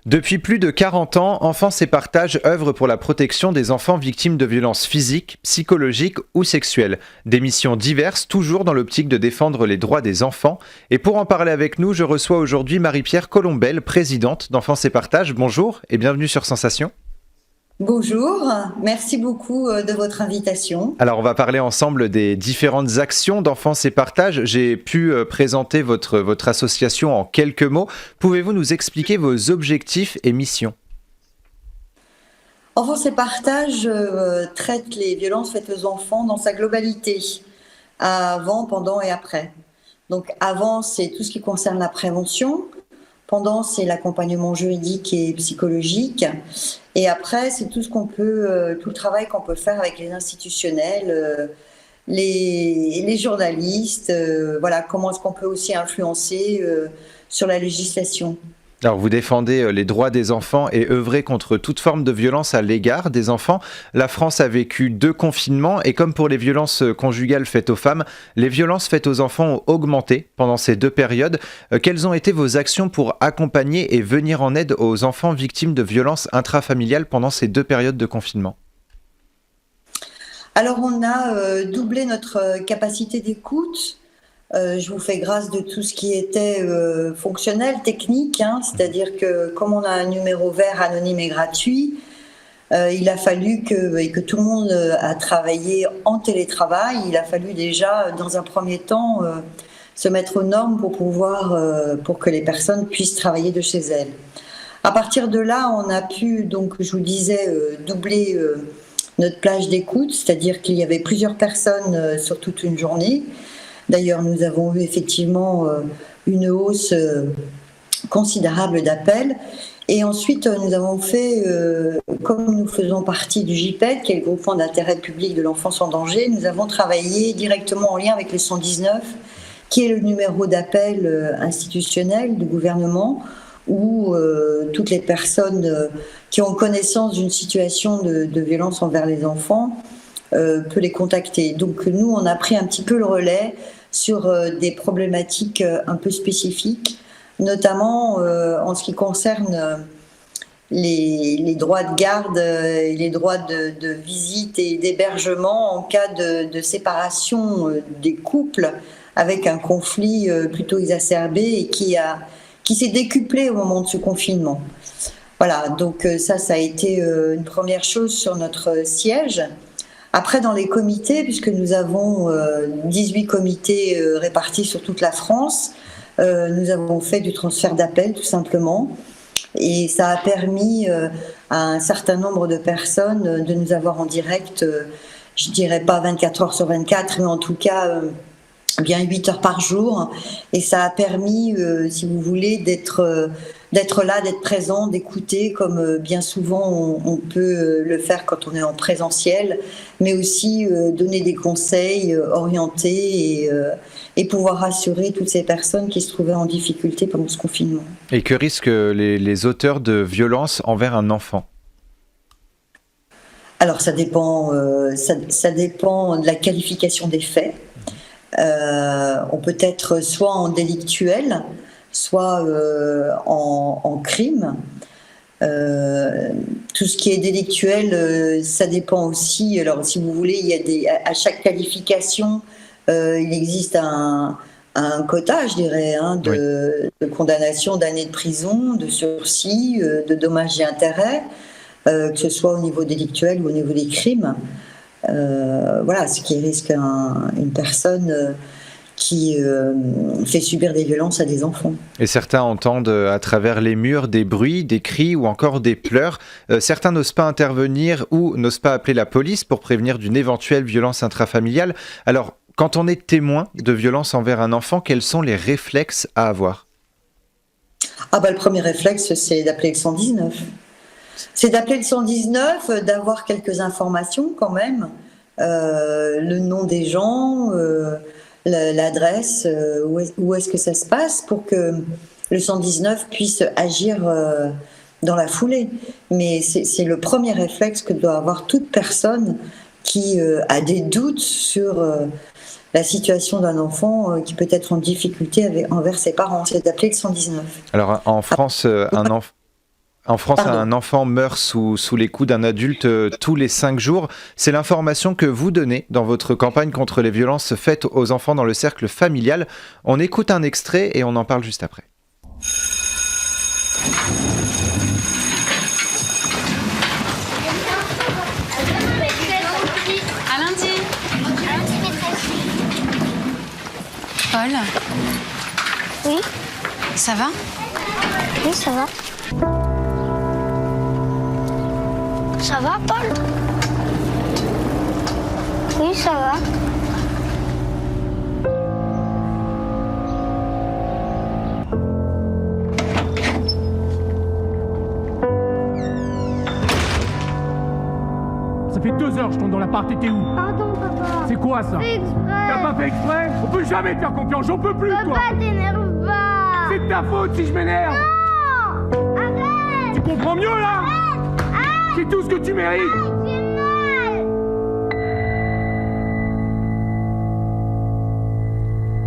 Depuis plus de 40 ans, Enfance et Partage œuvre pour la protection des enfants victimes de violences physiques, psychologiques ou sexuelles. Des missions diverses, toujours dans l'optique de défendre les droits des enfants. Et pour en parler avec nous, je reçois aujourd'hui Marie-Pierre Colombel, présidente d'Enfance et Partage. Bonjour et bienvenue sur Sensation. Bonjour, merci beaucoup de votre invitation. Alors on va parler ensemble des différentes actions d'Enfance et Partage. J'ai pu présenter votre association en quelques mots. Pouvez-vous nous expliquer vos objectifs et missions ? Enfance et Partage traite les violences faites aux enfants dans sa globalité, avant, pendant et après. Donc avant, c'est tout ce qui concerne la prévention. Pendant, c'est l'accompagnement juridique et psychologique. Et après, c'est tout le travail qu'on peut faire avec les institutionnels, les journalistes. Voilà, comment est-ce qu'on peut aussi influencer sur la législation. Alors vous défendez les droits des enfants et œuvrez contre toute forme de violence à l'égard des enfants. La France a vécu 2 confinements et comme pour les violences conjugales faites aux femmes, les violences faites aux enfants ont augmenté pendant ces 2 périodes. Quelles ont été vos actions pour accompagner et venir en aide aux enfants victimes de violences intrafamiliales pendant ces 2 périodes de confinement ? Alors on a doublé notre capacité d'écoute. Je vous fais grâce de tout ce qui était fonctionnel, technique, c'est-à-dire que comme on a un numéro vert anonyme et gratuit, il a fallu que tout le monde a travaillé en télétravail. Il a fallu déjà, dans un premier temps, se mettre aux normes pour que les personnes puissent travailler de chez elles. À partir de là, on a pu, donc, je vous disais, doubler notre plage d'écoute, c'est-à-dire qu'il y avait plusieurs personnes sur toute une journée. D'ailleurs, nous avons eu effectivement une hausse considérable d'appels. Et ensuite, nous avons fait, comme nous faisons partie du GIPED, qui est le groupement d'intérêt public de l'enfance en danger, nous avons travaillé directement en lien avec le 119, qui est le numéro d'appel institutionnel du gouvernement, où toutes les personnes qui ont connaissance d'une situation de violence envers les enfants peuvent les contacter. Donc nous, on a pris un petit peu le relais sur des problématiques un peu spécifiques, notamment en ce qui concerne les droits de garde et les droits de visite et d'hébergement en cas de séparation des couples avec un conflit plutôt exacerbé et qui s'est décuplé au moment de ce confinement. Voilà, donc ça a été une première chose sur notre siège. Après, dans les comités, puisque nous avons 18 comités répartis sur toute la France, nous avons fait du transfert d'appels tout simplement. Et ça a permis à un certain nombre de personnes de nous avoir en direct, je dirais pas 24 heures sur 24, mais en tout cas bien 8 heures par jour. Et ça a permis, si vous voulez, d'être là, d'être présent, d'écouter, comme bien souvent on peut le faire quand on est en présentiel, mais aussi donner des conseils, orienter et pouvoir rassurer toutes ces personnes qui se trouvaient en difficulté pendant ce confinement. Et que risquent les auteurs de violences envers un enfant ? Alors ça dépend de la qualification des faits. On peut être soit en délictuel, soit en crime. Tout ce qui est délictuel, ça dépend aussi. Alors, si vous voulez, à chaque qualification, il existe un quota, je dirais, de condamnation d'années de prison, de sursis, de dommages et intérêts, que ce soit au niveau délictuel ou au niveau des crimes. Voilà, ce qui risque une personne qui fait subir des violences à des enfants. Et certains entendent à travers les murs des bruits, des cris ou encore des pleurs. Certains n'osent pas intervenir ou n'osent pas appeler la police pour prévenir d'une éventuelle violence intrafamiliale. Alors, quand on est témoin de violence envers un enfant, quels sont les réflexes à avoir ? Le premier réflexe, c'est d'appeler le 119. C'est d'appeler le 119, d'avoir quelques informations quand même, le nom des gens, l'adresse, où est-ce que ça se passe pour que le 119 puisse agir dans la foulée. Mais c'est le premier réflexe que doit avoir toute personne qui a des doutes sur la situation d'un enfant qui peut être en difficulté envers ses parents. C'est d'appeler le 119. Alors en France, un enfant... En France, Pardon. un enfant meurt sous les coups d'un adulte tous les 5 jours. C'est l'information que vous donnez dans votre campagne contre les violences faites aux enfants dans le cercle familial. On écoute un extrait et on en parle juste après. À lundi. Paul, Oui, ça va? oui, ça va. Ça va, Paul? Oui, ça va. Ça fait 2 heures que je tombe dans l'appart, t'étais où? Pardon, papa. C'est quoi ça? Fais T'as exprès. pas fait exprès? On peut jamais te faire confiance, j'en peux plus de toi! Papa, t'énerve pas. C'est de ta faute si je m'énerve! Non. Arrête. Tu comprends mieux là? C'est tout ce que tu mérites! J'ai mal.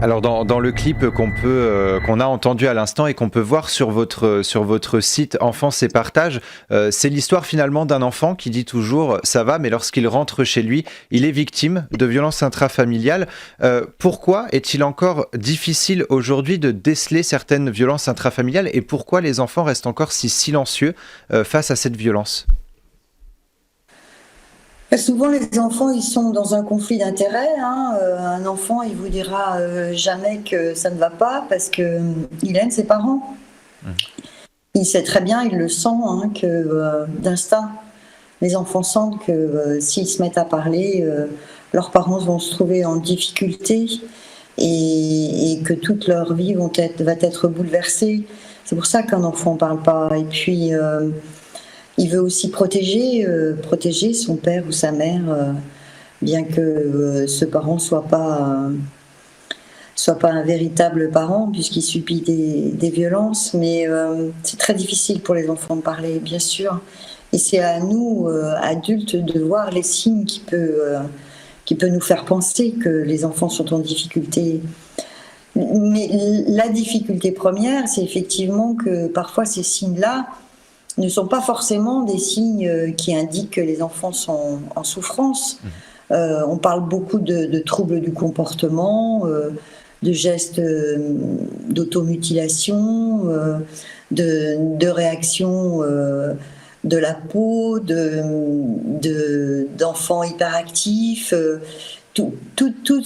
Alors dans le clip qu'on a entendu à l'instant et qu'on peut voir sur votre site Enfance et Partage, c'est l'histoire finalement d'un enfant qui dit toujours ça va, mais lorsqu'il rentre chez lui, il est victime de violences intrafamiliales. Pourquoi est-il encore difficile aujourd'hui de déceler certaines violences intrafamiliales et pourquoi les enfants restent encore si silencieux face à cette violence ? Souvent, les enfants, ils sont dans un conflit d'intérêts. Un enfant, il vous dira jamais que ça ne va pas parce qu'il aime ses parents. Il sait très bien, il le sent, que d'instinct, les enfants sentent que s'ils se mettent à parler, leurs parents vont se trouver en difficulté et que toute leur vie va être bouleversée. C'est pour ça qu'un enfant ne parle pas. Et puis... il veut aussi protéger son père ou sa mère, bien que ce parent soit pas un véritable parent puisqu'il subit des violences. Mais c'est très difficile pour les enfants de parler, bien sûr. Et c'est à nous, adultes, de voir les signes qui peut nous faire penser que les enfants sont en difficulté. Mais la difficulté première, c'est effectivement que parfois ces signes-là ne sont pas forcément des signes qui indiquent que les enfants sont en souffrance. On parle beaucoup de troubles du comportement, de gestes d'automutilation, de réactions de la peau, d'enfants hyperactifs. Tous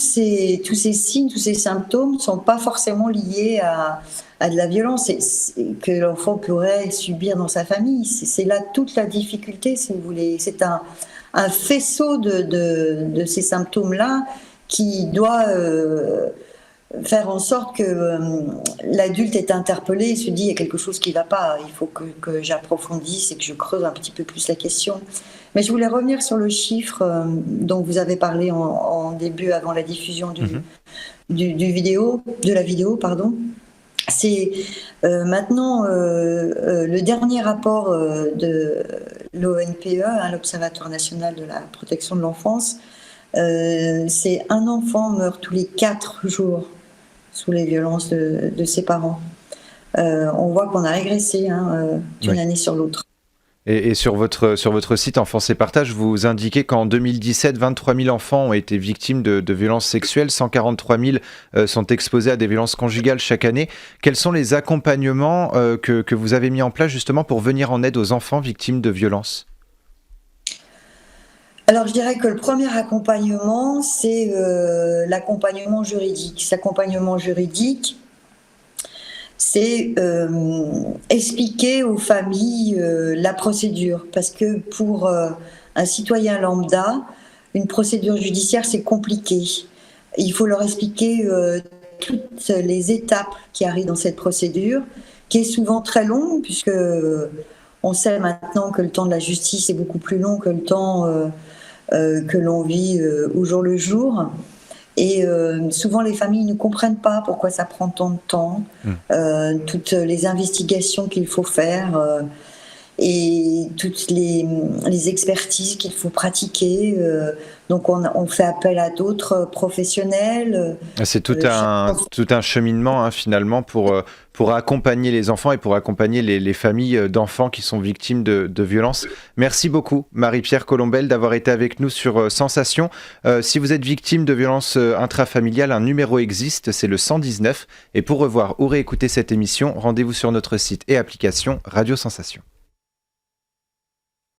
ces signes, tous ces symptômes ne sont pas forcément liés à de la violence que l'enfant pourrait subir dans sa famille. C'est là toute la difficulté, si vous voulez. C'est un faisceau de ces symptômes-là qui doit faire en sorte que l'adulte est interpellé et se dit il y a quelque chose qui ne va pas, il faut que j'approfondisse et que je creuse un petit peu plus la question. Mais je voulais revenir sur le chiffre dont vous avez parlé en début, avant la diffusion de la vidéo. C'est maintenant le dernier rapport de l'ONPE, l'Observatoire national de la protection de l'enfance. C'est un enfant meurt tous les 4 jours sous les violences de ses parents. On voit qu'on a régressé d'une année sur l'autre. Et sur votre site Enfance et Partage, vous indiquez qu'en 2017, 23 000 enfants ont été victimes de violences sexuelles, 143 000 sont exposés à des violences conjugales chaque année. Quels sont les accompagnements que vous avez mis en place justement pour venir en aide aux enfants victimes de violences ? Alors je dirais que le premier accompagnement, c'est l'accompagnement juridique. Cet accompagnement juridique, c'est expliquer aux familles la procédure. Parce que pour un citoyen lambda, une procédure judiciaire, c'est compliqué. Il faut leur expliquer toutes les étapes qui arrivent dans cette procédure, qui est souvent très longue, puisque on sait maintenant que le temps de la justice est beaucoup plus long que le temps que l'on vit au jour le jour. Et souvent, les familles ne comprennent pas pourquoi ça prend tant de temps, toutes les investigations qu'il faut faire. et toutes les expertises qu'il faut pratiquer. Donc on fait appel à d'autres professionnels. C'est tout un cheminement hein, finalement pour accompagner les enfants et pour accompagner les familles d'enfants qui sont victimes de violences. Merci beaucoup Marie-Pierre Colombel d'avoir été avec nous sur Sensation. Si vous êtes victime de violences intrafamiliales, un numéro existe, c'est le 119. Et pour revoir ou réécouter cette émission, rendez-vous sur notre site et application Radio Sensation.